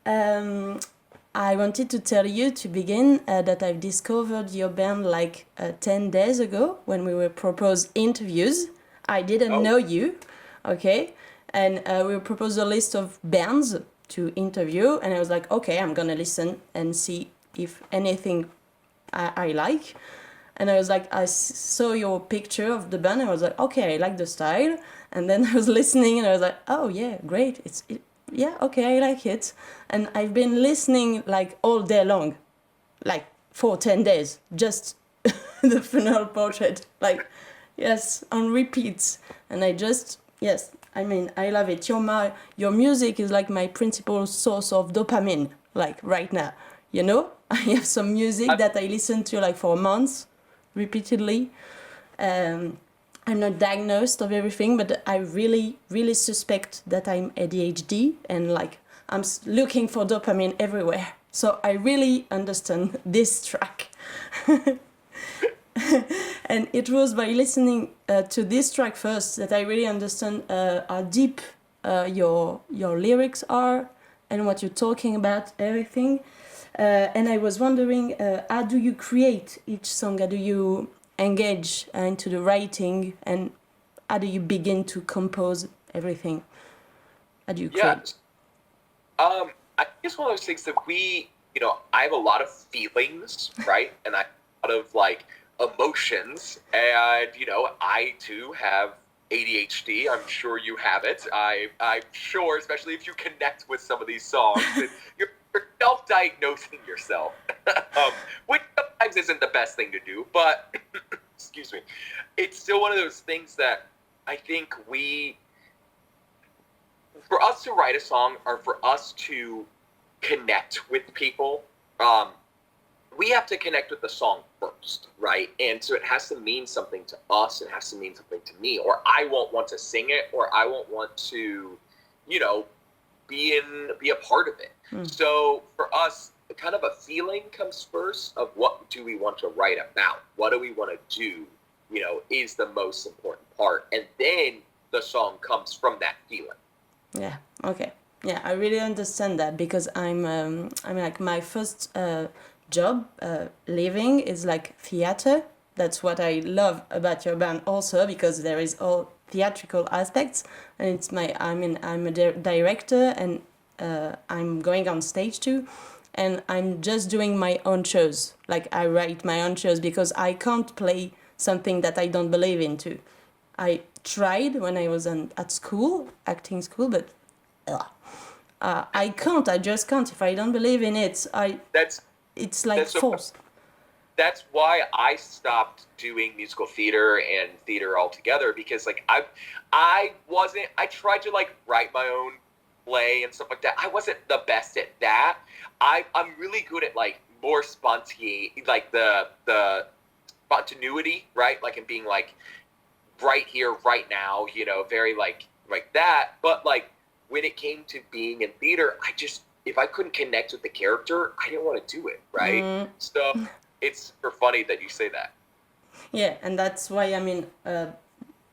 Um, I wanted to tell you to begin that I've discovered your band like 10 days ago when we were proposed interviews. I didn't know you, okay? And we were proposed a list of bands to interview, and I was like, okay, I'm gonna listen and see if anything I like. And I was like, I saw your picture of the band, and I was like, okay, I like the style. And then I was listening, and I was like, oh yeah, great, yeah, okay, I like it. And I've been listening like all day long, like for 10 days, just the funeral portrait, like, yes, on repeats. And yes, I mean, I love it. Your music is like my principal source of dopamine, like right now. You know, I have some music that I listen to like for months, repeatedly. Um, I'm not diagnosed of everything, but I really, really suspect that I'm ADHD, and like I'm looking for dopamine everywhere. So I really understand this track. And it was by listening to this track first that I really understand how deep your lyrics are and what you're talking about, everything. And I was wondering, how do you create each song? How do you engage into the writing, and how do you begin to compose everything? How do you create? I think it's one of those things that I have a lot of feelings, right? And I have a lot of like emotions, and I too have ADHD. I'm sure you have it. I'm sure, especially if you connect with some of these songs, that you're self-diagnosing yourself, which sometimes isn't the best thing to do, but excuse me, it's still one of those things that I think for us to write a song, or for us to connect with people, we have to connect with the song first, right? And so it has to mean something to us. It has to mean something to me, or I won't want to sing it, or I won't want to, be a part of it. So for us, kind of a feeling comes first of what do we want to write about? What do we want to do? Is the most important part, and then the song comes from that feeling. Yeah. Okay. Yeah, I really understand that, because I'm like my first job living is like theater. That's what I love about your band also, because there is all theatrical aspects, and I'm a director, and I'm going on stage too, and I'm just doing my own shows. Like I write my own shows because I can't play something that I don't believe into. I tried when I was at school, acting school, but I can't. I just can't. If I don't believe in it, it's like that's so forced. that's why I stopped doing musical theater and theater altogether, because like I tried to like write my own play and stuff like that. I wasn't the best at that. I'm really good at like more spontaneity, like the spontaneity, right? Like, and being like right here, right now, very like that. But like when it came to being in theater, if I couldn't connect with the character, I didn't want to do it, right? So it's super funny that you say that. Yeah, and that's why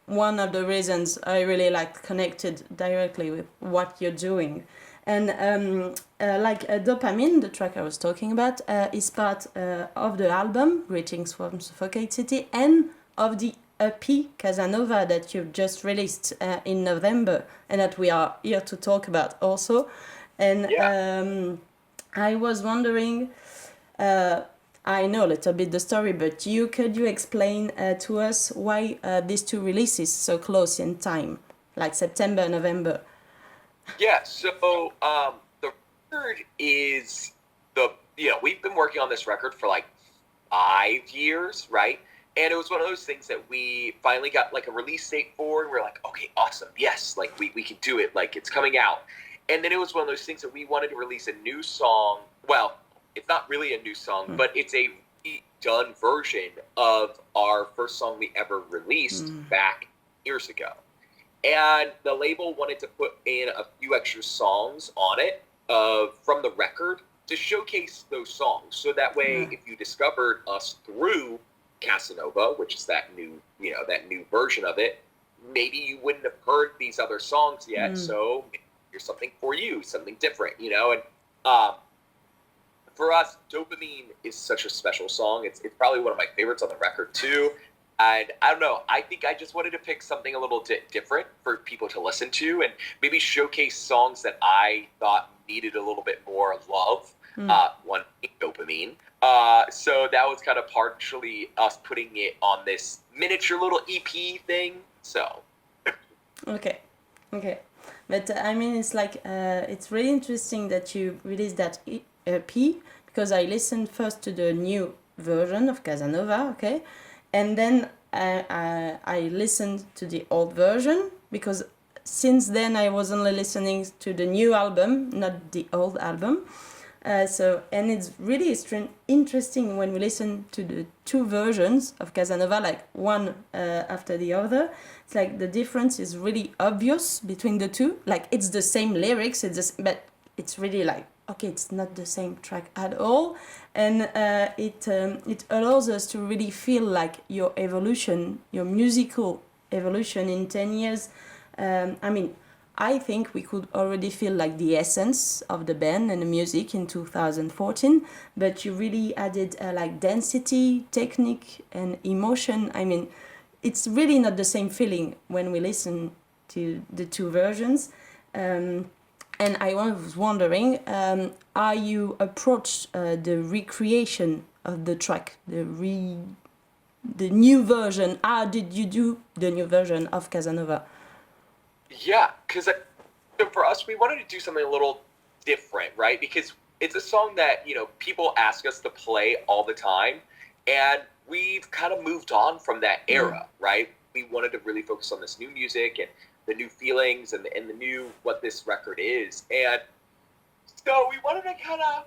one of the reasons I really like connected directly with what you're doing. And Dopamine, the track I was talking about, is part of the album Greetings from Suffocate City, and of the EP Casanova that you've just released in November, and that we are here to talk about also. And I was wondering, I know a little bit the story, but could you explain to us why these two releases so close in time, like September, November? Yeah. So the record is we've been working on this record for like 5 years, right? And it was one of those things that we finally got like a release date for, and we're like, okay, awesome, yes, like we can do it, like it's coming out. And then it was one of those things that we wanted to release a new song. Well, it's not really a new song, but it's a redone version of our first song we ever released back years ago. And the label wanted to put in a few extra songs on it from the record to showcase those songs. So that way, if you discovered us through Casanova, which is that new version of it, maybe you wouldn't have heard these other songs yet. So here's something for you, something different, And Um, for us, Dopamine is such a special song. It's probably one of my favorites on the record too. And I don't know, I think I just wanted to pick something a little different for people to listen to and maybe showcase songs that I thought needed a little bit more love. One, Dopamine. So that was kind of partially us putting it on this miniature little EP thing. So. Okay. But I mean, it's like, it's really interesting that you released that EP, because I listened first to the new version of Casanova, okay? And then I listened to the old version, because since then I was only listening to the new album, not the old album. And it's really interesting when we listen to the two versions of Casanova, like one after the other. It's like the difference is really obvious between the two. Like it's the same lyrics, but it's really like, okay, it's not the same track at all, and it allows us to really feel like your evolution, your musical evolution in 10 years. I mean, I think we could already feel like the essence of the band and the music in 2014, but you really added like density, technique, and emotion. I mean, it's really not the same feeling when we listen to the two versions. And I was wondering, how you approached the recreation of the track, the new version. How did you do the new version of Casanova? Yeah, because for us, we wanted to do something a little different, right? Because it's a song that, people ask us to play all the time, and we've kind of moved on from that era, right? We wanted to really focus on this new music and the new feelings and the new what this record is. And so we wanted to kind of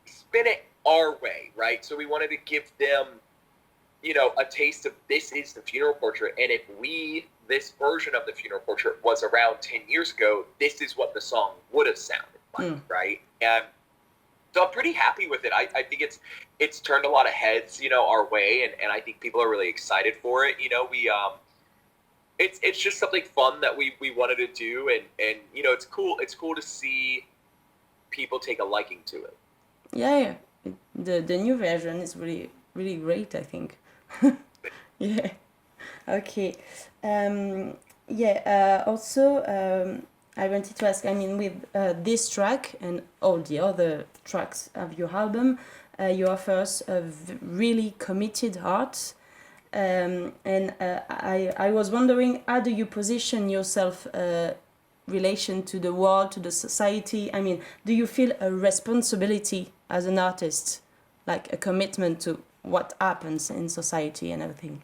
spin it our way, right? So we wanted to give them, a taste of this is the funeral portrait. And if this version of the funeral portrait was around 10 years ago, this is what the song would have sounded like, right? And so I'm pretty happy with it. I think it's turned a lot of heads, our way, and I think people are really excited for it. It's just something fun that we wanted to do, and it's cool to see people take a liking to it. Yeah. The new version is really, really great, I think. Yeah. Okay. Also, I wanted to ask, I mean, with this track and all the other tracks of your album, you offer us a really committed art. I was wondering, how do you position yourself relation to the world, to the society? I mean, do you feel a responsibility as an artist, like a commitment to what happens in society and everything?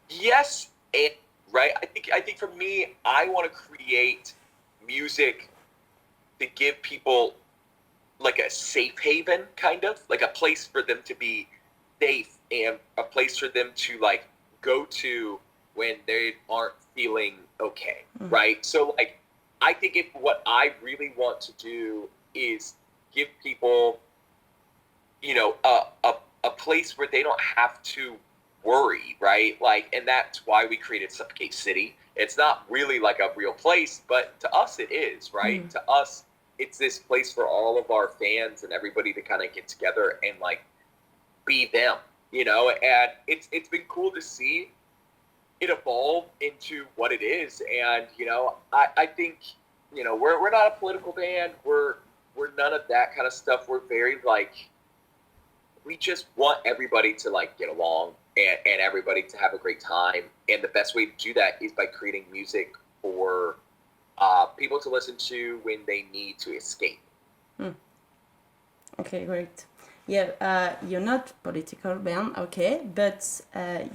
Yes, and right. I think for me, I want to create music to give people like a safe haven, kind of like a place for them to be safe and a place for them to like go to when they aren't feeling okay, right? So like, I think what I really want to do is give people, a place where they don't have to worry, right? Like, and that's why we created Suffocate City. It's not really like a real place, but to us it is, right? To us, it's this place for all of our fans and everybody to kind of get together and like be them, and it's been cool to see it evolve into what it is. And I think we're not a political band, we're none of that kind of stuff. We're very like, we just want everybody to like get along and everybody to have a great time, and the best way to do that is by creating music for people to listen to when they need to escape. Okay, great. Yeah, you're not political band, okay, but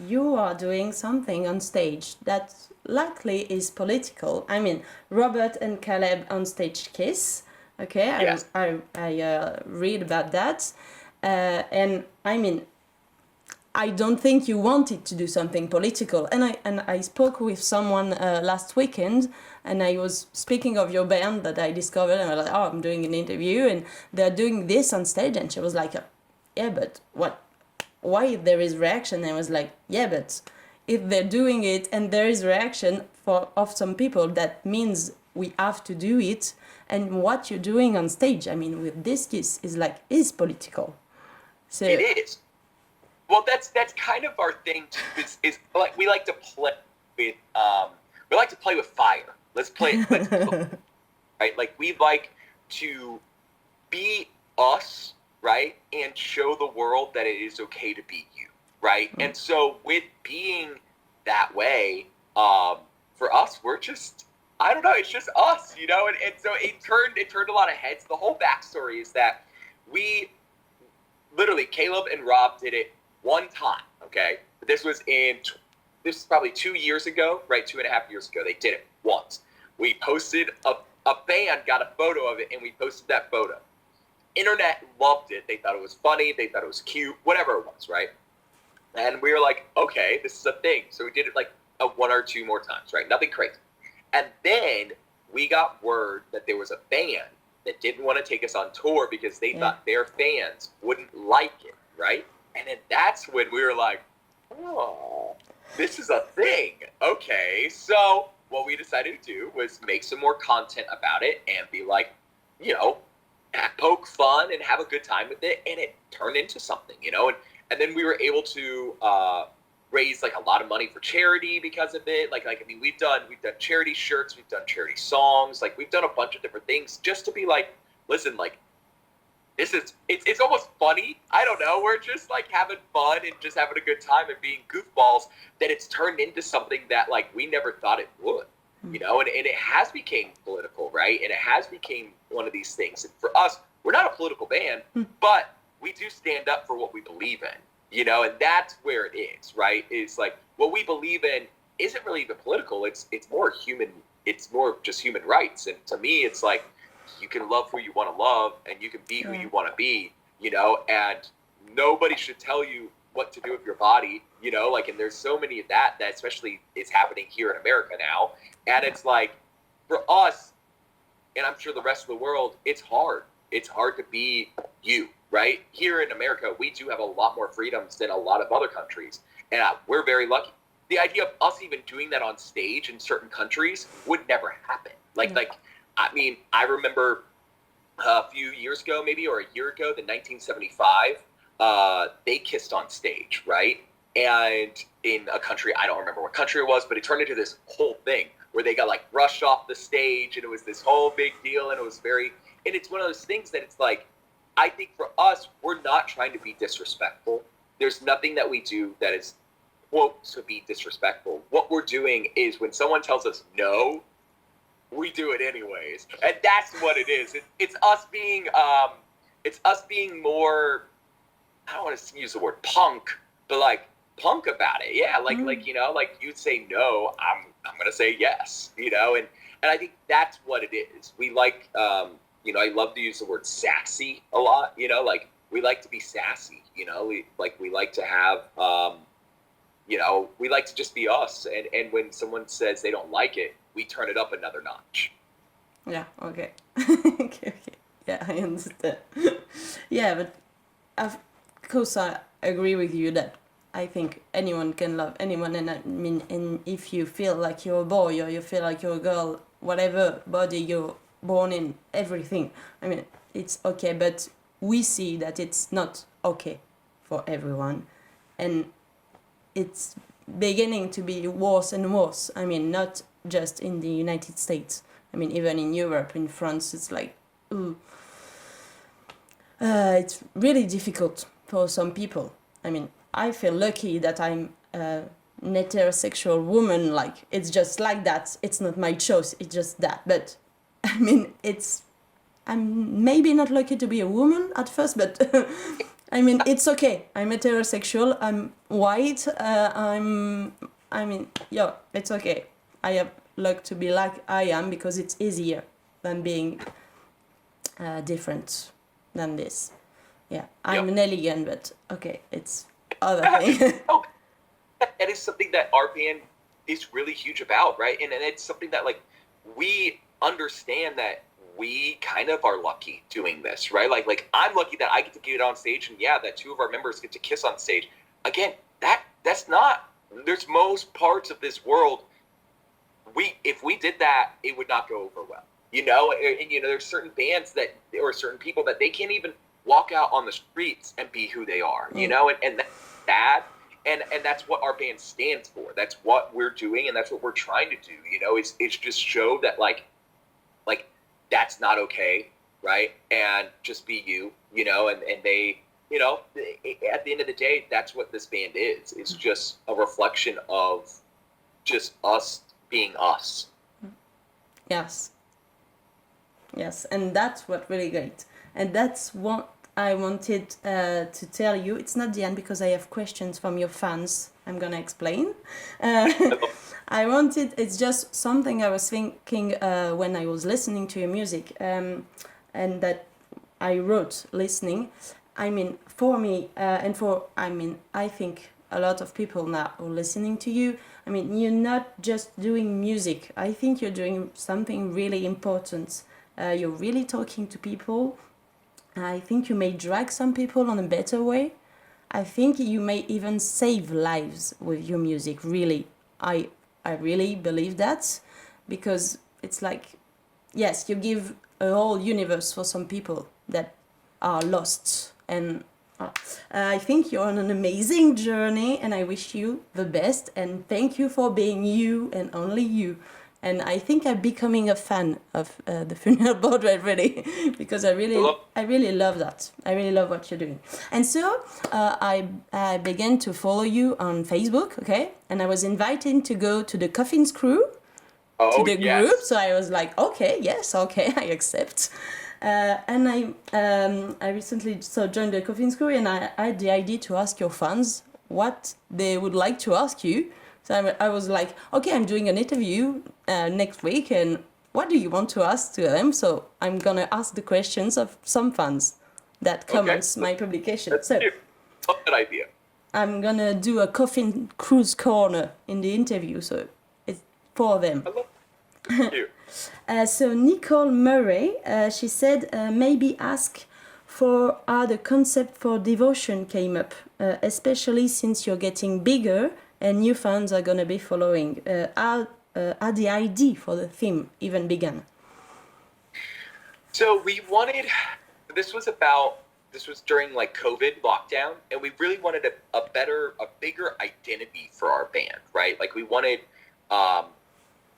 you are doing something on stage that likely is political. I mean, Robert and Caleb on stage kiss. Okay, Yes. I read about that, and I mean, I don't think you wanted to do something political. And I spoke with someone last weekend, and I was speaking of your band that I discovered, and I was like, oh, I'm doing an interview, and they're doing this on stage, and she was like, yeah, but what? Why there is reaction? And I was like, yeah, but if they're doing it and there is reaction of some people, that means we have to do it. And what you're doing on stage, I mean, with this kiss is political. So it is. Well, that's kind of our thing too. Is like we like to play with fire. Let's play right. Like we like to be us, right, and show the world that it is okay to be you, right. And so with being that way, for us, we're just, I don't know, it's just us, you know. And so it turned a lot of heads. The whole backstory is that we literally, Caleb and Rob did it one time, okay? This is probably 2 years ago, right? 2.5 years ago. They did it once. We posted, a band got a photo of it, and we posted that photo. Internet loved it. They thought it was funny. They thought it was cute, whatever it was, right? And we were like, okay, this is a thing. So we did it like 1 or 2 more times, right? Nothing crazy. And then we got word that there was a band that didn't want to take us on tour because they thought their fans wouldn't like it, right? And then that's when we were like, oh, this is a thing. Okay, so what we decided to do was make some more content about it and be like, you know, poke fun and have a good time with it. And it turned into something, you know? And then we were able to raise like a lot of money for charity because of it. Like I mean, we've done charity shirts, we've done charity songs, like we've done a bunch of different things just to be like, listen, like it's almost funny. I don't know. We're just like having fun and just having a good time and being goofballs, that it's turned into something that like we never thought it would, you know, and it has become political, right? And it has become one of these things. And for us, we're not a political band, but we do stand up for what we believe in, you know, and that's where it is, right? It's like what we believe in isn't really even political. It's more human. It's more just human rights. And to me, it's like, you can love who you want to love and you can be who you want to be, you know, and nobody should tell you what to do with your body, you know, like, and there's so many of that especially is happening here in America now. And it's like, for us, and I'm sure the rest of the world, it's hard to be you, right? Here in America, we do have a lot more freedoms than a lot of other countries. And we're very lucky. The idea of us even doing that on stage in certain countries would never happen. I mean, I remember a few years ago, maybe, or a year ago, the 1975, they kissed on stage, right? And in a country, I don't remember what country it was, but it turned into this whole thing where they got like brushed off the stage and it was this whole big deal. And it was and it's one of those things that it's like, I think for us, we're not trying to be disrespectful. There's nothing that we do that is, quote, to be disrespectful. What we're doing is when someone tells us no, we do it anyways, and that's what it is. It's us being more, I don't want to use the word punk, but like punk about it. Yeah, like you know, like you'd say no, I'm gonna say yes, you know, and I think that's what it is. We like, you know, I love to use the word sassy a lot. You know, like we like to be sassy. You know, we like to have, you know, we like to just be us. And when someone says they don't like it, we turn it up another notch. Yeah, okay. okay. Yeah, I understand. Yeah, but of course I agree with you that I think anyone can love anyone. And I mean, and if you feel like you're a boy or you feel like you're a girl, whatever body you're born in, everything, I mean, it's okay. But we see that it's not okay for everyone. And it's beginning to be worse and worse. I mean, not just in the United States. I mean, even in Europe, in France, it's like, it's really difficult for some people. I mean, I feel lucky that I'm an heterosexual woman. Like, it's just like that. It's not my choice. It's just that. But I mean, I'm maybe not lucky to be a woman at first, but I mean, it's okay. I'm heterosexual. I'm white. I mean, yeah, it's okay. I have luck to be like I am because it's easier than being different than this. Yeah, I'm an alien, but okay, it's other thing. Oh, that is something that our band is really huge about, right? And it's something that like we understand that we kind of are lucky doing this, right? Like I'm lucky that I get to get on stage, and yeah, that 2 of our members get to kiss on stage. Again, that's not. There's most parts of this world if we did that, it would not go over well. You know, and you know, there's certain bands that, or certain people that they can't even walk out on the streets and be who they are, you know, and that's sad. And that's what our band stands for. That's what we're doing, and that's what we're trying to do. You know, it's just show that like that's not okay, right? And just be you, you know, and they, you know, at the end of the day, that's what this band is. It's just a reflection of just us being us. Yes. Yes, and that's what really great. And that's what I wanted to tell you. It's not the end because I have questions from your fans. I'm gonna explain. It's just something I was thinking when I was listening to your music, and that I wrote listening. I mean, for me, I think a lot of people now are listening to you. I mean, you're not just doing music. I think you're doing something really important. You're really talking to people. I think you may drag some people on a better way. I think you may even save lives with your music, really. I really believe that, because it's like, yes, you give a whole universe for some people that are lost. And I think you're on an amazing journey, and I wish you the best. And thank you for being you and only you. And I think I'm becoming a fan of the funeral portrait, really, because I really love that. I really love what you're doing. And so I began to follow you on Facebook, okay? And I was invited to go to the Coffins crew, to the group. So I was like, okay, I accept. And I recently joined the Coffins crew, and I had the idea to ask your fans what they would like to ask you. So I was like, okay, I'm doing an interview next week, and what do you want to ask to them? So I'm going to ask the questions of some fans that comments my publication. That's a good idea. I'm going to do a Coffin Cruise Corner in the interview, so it's for them. I love you. So Nicole Murray, she said, maybe ask for how the concept for devotion came up, especially since you're getting bigger and new fans are going to be following. How the idea for the theme even began? So we wanted, this was during like COVID lockdown, and we really wanted a bigger identity for our band, right? Like we wanted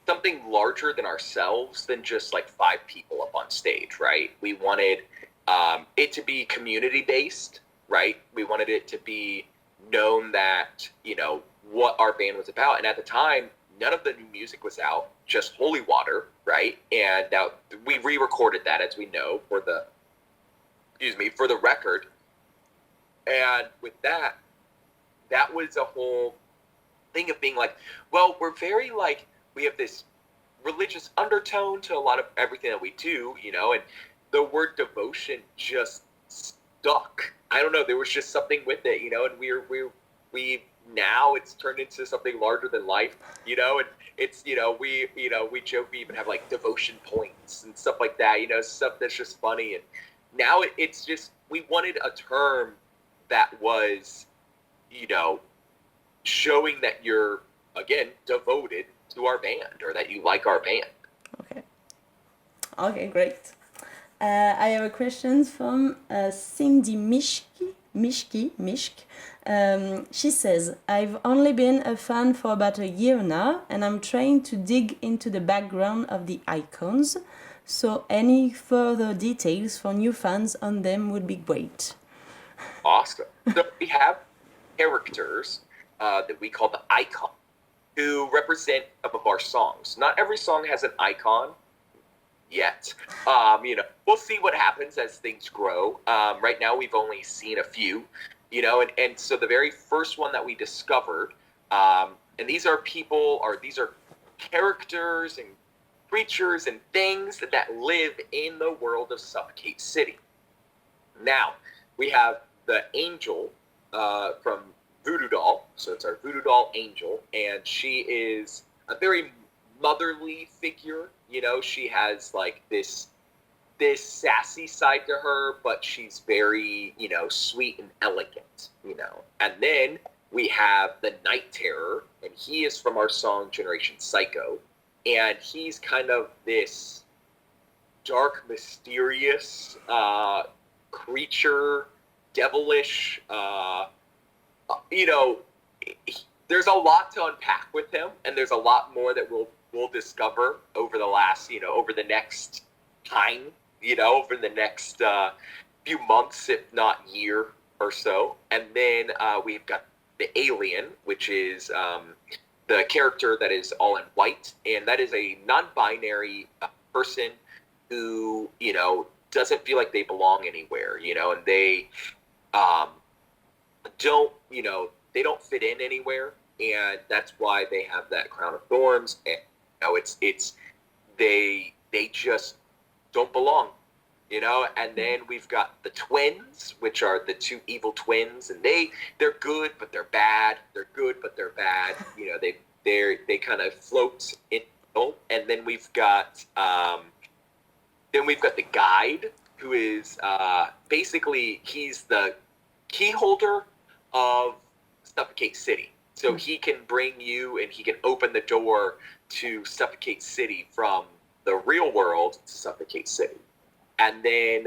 something larger than ourselves, than just like 5 people up on stage, right? We wanted it to be community based, right? We wanted it to be known that, you know, what our band was about. And at the time, none of the new music was out, just Holy Water, right? And we re-recorded that, as we know, for the record. And with that was a whole thing of being like, well, we're very like, we have this religious undertone to a lot of everything that we do, you know, and the word devotion just stuck. I don't know, there was just something with it, you know, and we now it's turned into something larger than life, you know, and it's, you know, we joke, we even have like devotion points and stuff like that, you know, stuff that's just funny. And now it's just, we wanted a term that was, you know, showing that you're, again, devoted to our band, or that you like our band. Okay, great. I have a question from Cindy Mishk. She says, I've only been a fan for about a year now, and I'm trying to dig into the background of the icons. So any further details for new fans on them would be great. Awesome. So we have characters that we call the icon, who represent some of our songs. Not every song has an icon yet. You know, we'll see what happens as things grow. Right now, we've only seen a few, you know, and so the very first one that we discovered, and these are characters and creatures and things that live in the world of Suffocate City. Now, we have the angel from Voodoo Doll. So it's our Voodoo Doll angel, and she is a very motherly figure. You know, she has like this sassy side to her, but she's very, you know, sweet and elegant, you know. And then we have the Night Terror, and he is from our song Generation Psycho. and he's kind of this dark, mysterious creature, devilish. You know, there's a lot to unpack with him, and there's a lot more that we'll discover over the last, over the next time, over the next few months, if not year or so. And then we've got the alien, which is the character that is all in white, and that is a non-binary person who, doesn't feel like they belong anywhere, and they don't, they don't fit in anywhere, and that's why they have that crown of thorns. And it's they just don't belong, and then we've got the twins, which are the two evil twins, and they're good but they're bad, they're good but they're bad, they kind of float in. And then we've got the guide, who is basically, he's the key holder of Suffocate City. So he can bring you, and he can open the door to Suffocate City from the real world to Suffocate City. And then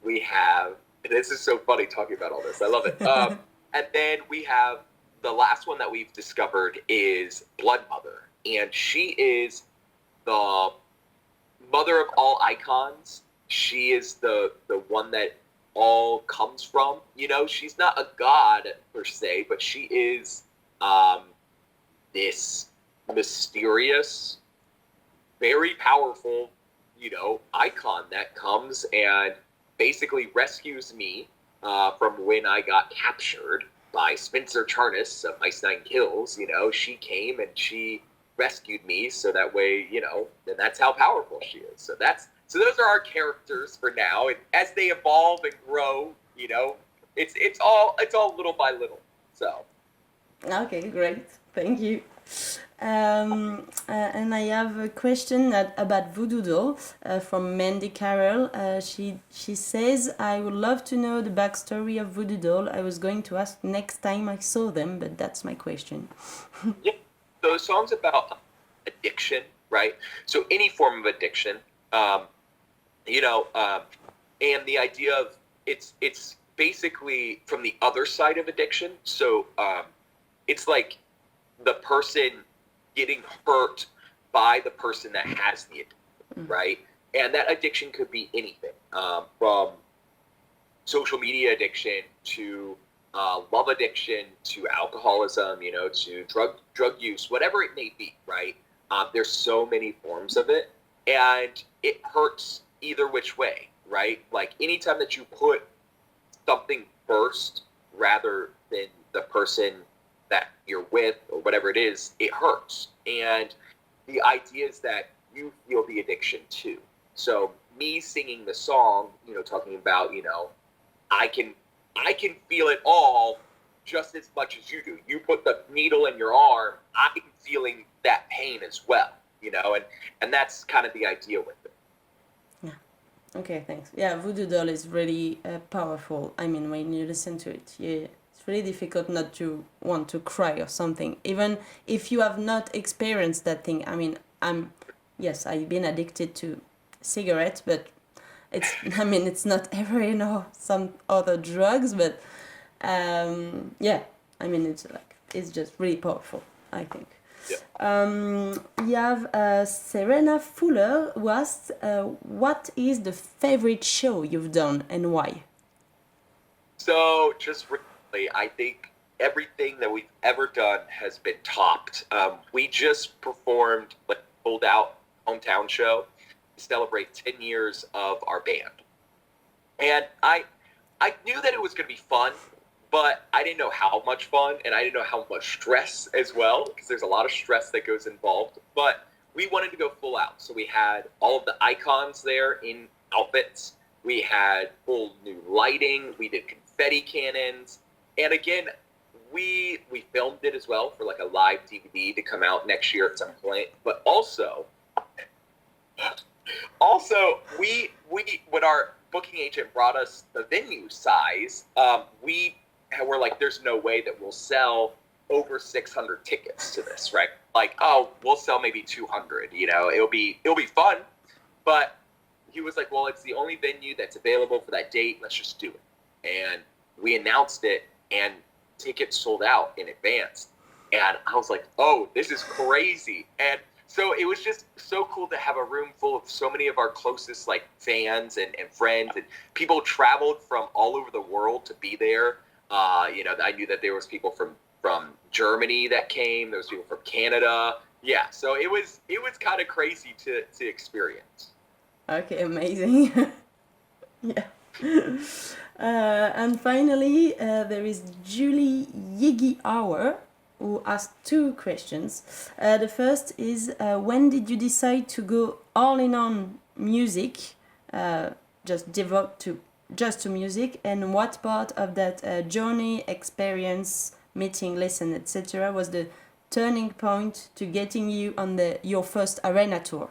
we have, and this is so funny talking about all this, I love it. And then we have the last one that we've discovered is Blood Mother. And she is the mother of all icons. She is the one that all comes from. She's not a god per se, but she is this mysterious, very powerful, icon that comes and basically rescues me from when I got captured by Spencer Charnas of Ice Nine Kills. She came and she rescued me, so that way, and that's how powerful she is. So those are our characters for now, and as they evolve and grow, it's all little by little. So okay, great, thank you. And I have a question about Voodoo Doll from Mandy Carroll. She says, I would love to know the backstory of Voodoo Doll. I was going to ask next time I saw them, but that's my question. Yeah. So the song's about addiction, right? So any form of addiction, and the idea of it's basically from the other side of addiction. So it's like the person getting hurt by the person that has the addiction, right? And that addiction could be anything, from social media addiction to love addiction to alcoholism, to drug use, whatever it may be, right? There's so many forms of it, and it hurts either which way, right? Like anytime that you put something first rather than the person that you're with or whatever it is, it hurts. And the idea is that you feel the addiction too. So me singing the song, talking about, I can feel it all just as much as you do. You put the needle in your arm, I'm feeling that pain as well, and that's kind of the idea with it. Yeah. Okay, thanks. Yeah, Voodoo Doll is really powerful. I mean, when you listen to it, it's really difficult not to want to cry or something, even if you have not experienced that thing. I mean, I've been addicted to cigarettes, but it's not ever, some other drugs, but it's just really powerful, I think. Yeah. You have Serena Fuller who asked, what is the favorite show you've done and why? So just recently, I think everything that we've ever done has been topped. We just performed a sold out hometown show to celebrate 10 years of our band. And I knew that it was going to be fun, but I didn't know how much fun, and I didn't know how much stress as well, because there's a lot of stress that goes involved. But we wanted to go full out. So we had all of the icons there in outfits. We had full new lighting. We did confetti cannons. And again, we filmed it as well for like a live DVD to come out next year at some point. But also we when our booking agent brought us the venue size, we were like, there's no way that we'll sell over 600 tickets to this, right? like, oh, we'll sell maybe 200. You know, it'll be fun. But he was like, well, it's the only venue that's available for that date. Let's just do it. And we announced it, and tickets sold out in advance. And I was like, oh, this is crazy. And so it was just so cool to have a room full of so many of our closest like fans and friends, and people traveled from all over the world to be there. You know, I knew that there was people from Germany that came. There was people from Canada. Yeah, so it was kind of crazy to experience. Okay, amazing. Yeah. And finally, there is Julie Yigi Hour, who asked two questions. The first is, when did you decide to go all in on music, just devote to music, and what part of that journey, experience, meeting, listen, etc. was the turning point to getting you on your first arena tour?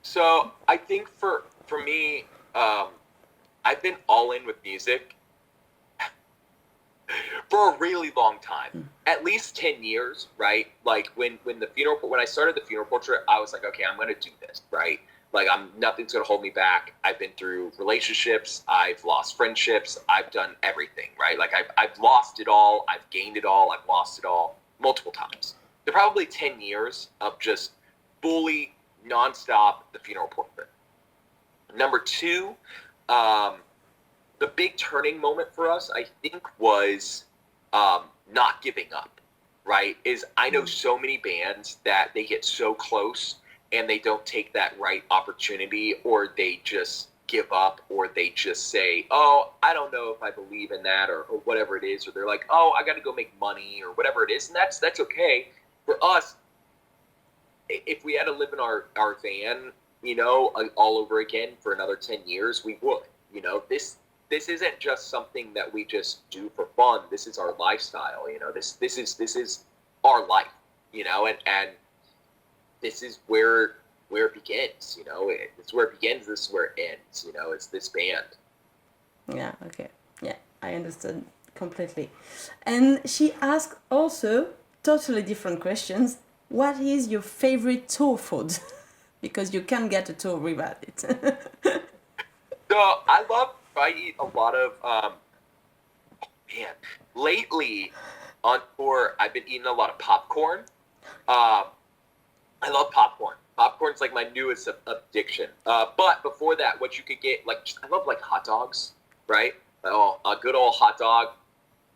So I think for me, I've been all in with music for a really long time, at least 10 years, right? Like when I started the funeral portrait, I was like, okay, I'm going to do this, right? Like nothing's going to hold me back. I've been through relationships. I've lost friendships. I've done everything, right? Like I've lost it all. I've gained it all. I've lost it all multiple times. There are probably 10 years of just fully nonstop the funeral portrait. Number two, the big turning moment for us, I think, was not giving up, right? I know so many bands that they get so close and they don't take that right opportunity, or they just give up, or they just say, oh, I don't know if I believe in that, or whatever it is, or they're like, oh, I got to go make money, or whatever it is, and that's okay. For us, if we had to live in our van, you know, all over again for another 10 years, we would. You know, this isn't just something that we just do for fun. This is our lifestyle. You know, this is our life. You know, and this is where it begins. You know, it's where it begins. This is where it ends. You know, it's this band. Yeah. Okay. Yeah, I understood completely. And she asked also totally different questions. What is your favorite tour food? Because you can't get a tour without it. So I eat a lot of, lately on tour, I've been eating a lot of popcorn. I love popcorn. Popcorn's like my newest addiction. But before that, what you could get, like, I love like hot dogs, right? Oh, a good old hot dog,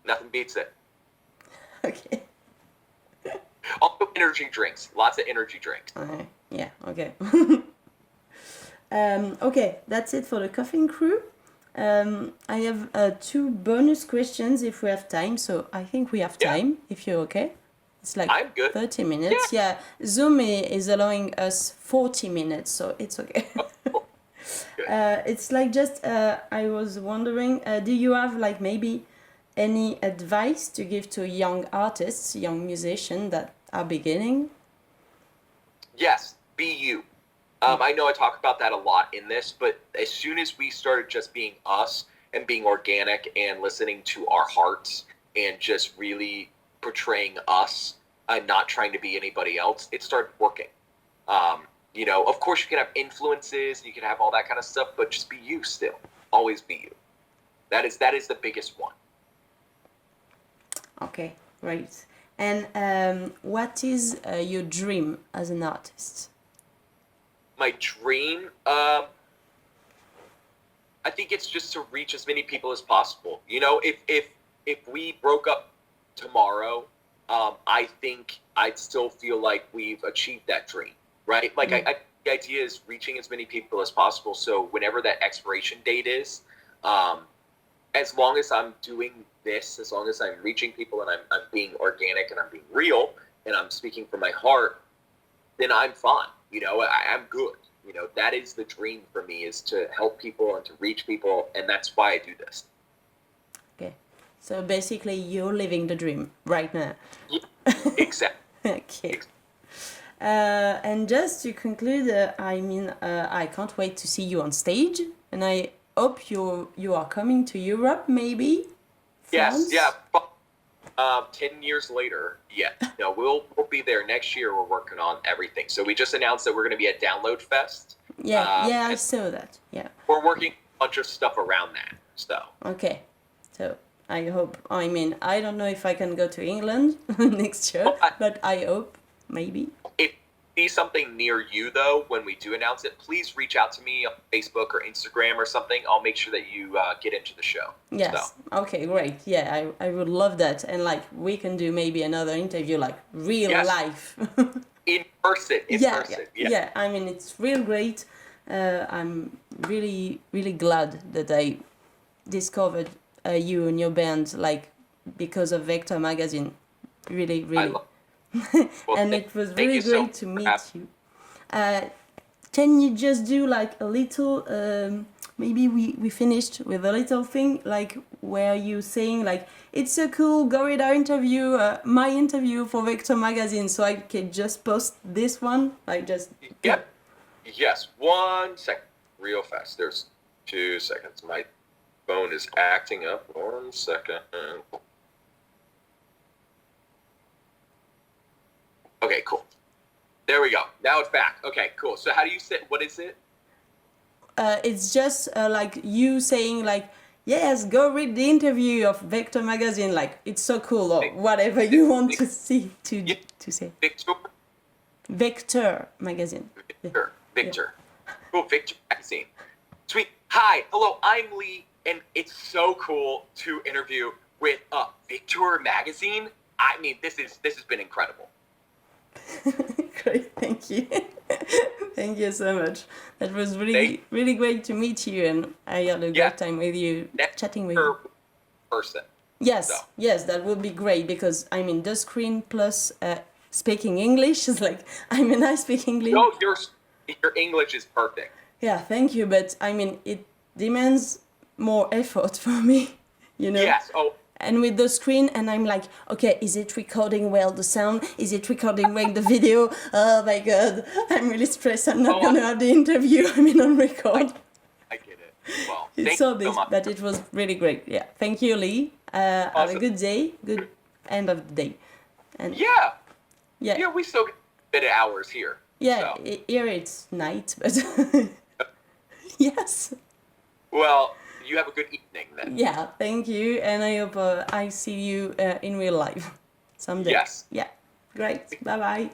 nothing beats it. Okay. Also energy drinks, lots of energy drinks. Okay. Yeah, okay. Okay, that's it for the Coffin Crew. I have two bonus questions if we have time, so I think we have time, if you're okay. It's like I'm good. 30 minutes. Yeah, Zoom is allowing us 40 minutes, so it's okay. Oh, it's like just, I was wondering, do you have like maybe any advice to give to young artists, young musicians that are beginning? Yes, be you. I know I talk about that a lot in this, but as soon as we started just being us and being organic and listening to our hearts and just really portraying us and not trying to be anybody else, it started working. You know, of course you can have influences, you can have all that kind of stuff, but just be you still. Always be you. That is the biggest one. Okay, great. And what is your dream as an artist? My dream, I think it's just to reach as many people as possible. You know, if we broke up tomorrow, I think I'd still feel like we've achieved that dream, right? Like the idea is reaching as many people as possible. So whenever that expiration date is, as long as I'm doing this, as long as I'm reaching people and I'm being organic and I'm being real and I'm speaking from my heart, then I'm fine. You know, I'm good. You know, that is the dream for me, is to help people and to reach people, and that's why I do this. Okay. So basically you're living the dream right now. Yeah, exactly. Okay. And just to conclude, I can't wait to see you on stage, and I hope you are coming to Europe, maybe. France? Yes, yeah. 10 years later, yeah, no, we'll be there next year. We're working on everything. So we just announced that we're going to be at Download Fest. Yeah, I saw that. Yeah. We're working a bunch of stuff around that. So Okay. So I hope. I mean, I don't know if I can go to England next year, but I hope maybe. if you see something near you, though, when we do announce it, please reach out to me on Facebook or Instagram or something. I'll make sure that you get into the show. Yes. So. Okay, great. Yeah, I would love that. And like we can do maybe another interview, like real life. In person. Yeah. I mean, it's real great. I'm really, really glad that I discovered you and your band, like because of Vector magazine. Really, really. Well, and it was really great to meet you. Can you just do like a little, maybe we finished with a little thing, like where you saying like, it's a cool Gorilla interview, my interview for Vector magazine, so I can just post this one, like just... Yep. Yes, 1 second, real fast. There's 2 seconds. My phone is acting up. 1 second. Okay, cool. There we go. Now it's back. Okay, cool. So how do you say, what is it? It's just like you saying like, yes, go read the interview of Vector magazine, like it's so cool, or whatever you want to see to say. Vector magazine. Victor. Yeah. Cool, Victor magazine. Sweet. Hi, hello, I'm Lee, and it's so cool to interview with Victor magazine. I mean, this has been incredible. Great, thank you. Thank you so much. That was really great to meet you, and I had a great time with you, chatting with you. Person. Yes, yes, that would be great, because I mean the screen plus speaking English is like, I mean I speak English. No, your English is perfect. Yeah, thank you, but I mean it demands more effort for me, you know. Yes. Oh. And with the screen, and I'm like, okay, is it recording well the sound? Is it recording well the video? Oh my god, I'm really stressed. I'm not gonna have the interview. I mean, on record. I get it. Well, it's so big, but it was really great. Yeah, thank you, Lee. Awesome. Have a good day. Good end of the day. And yeah, we still get a bit of hours here. Yeah, so. Here it's night, but yes. Well. You have a good evening then. Yeah, thank you, and I hope I see you in real life someday. Yes. Yeah, great. Bye bye.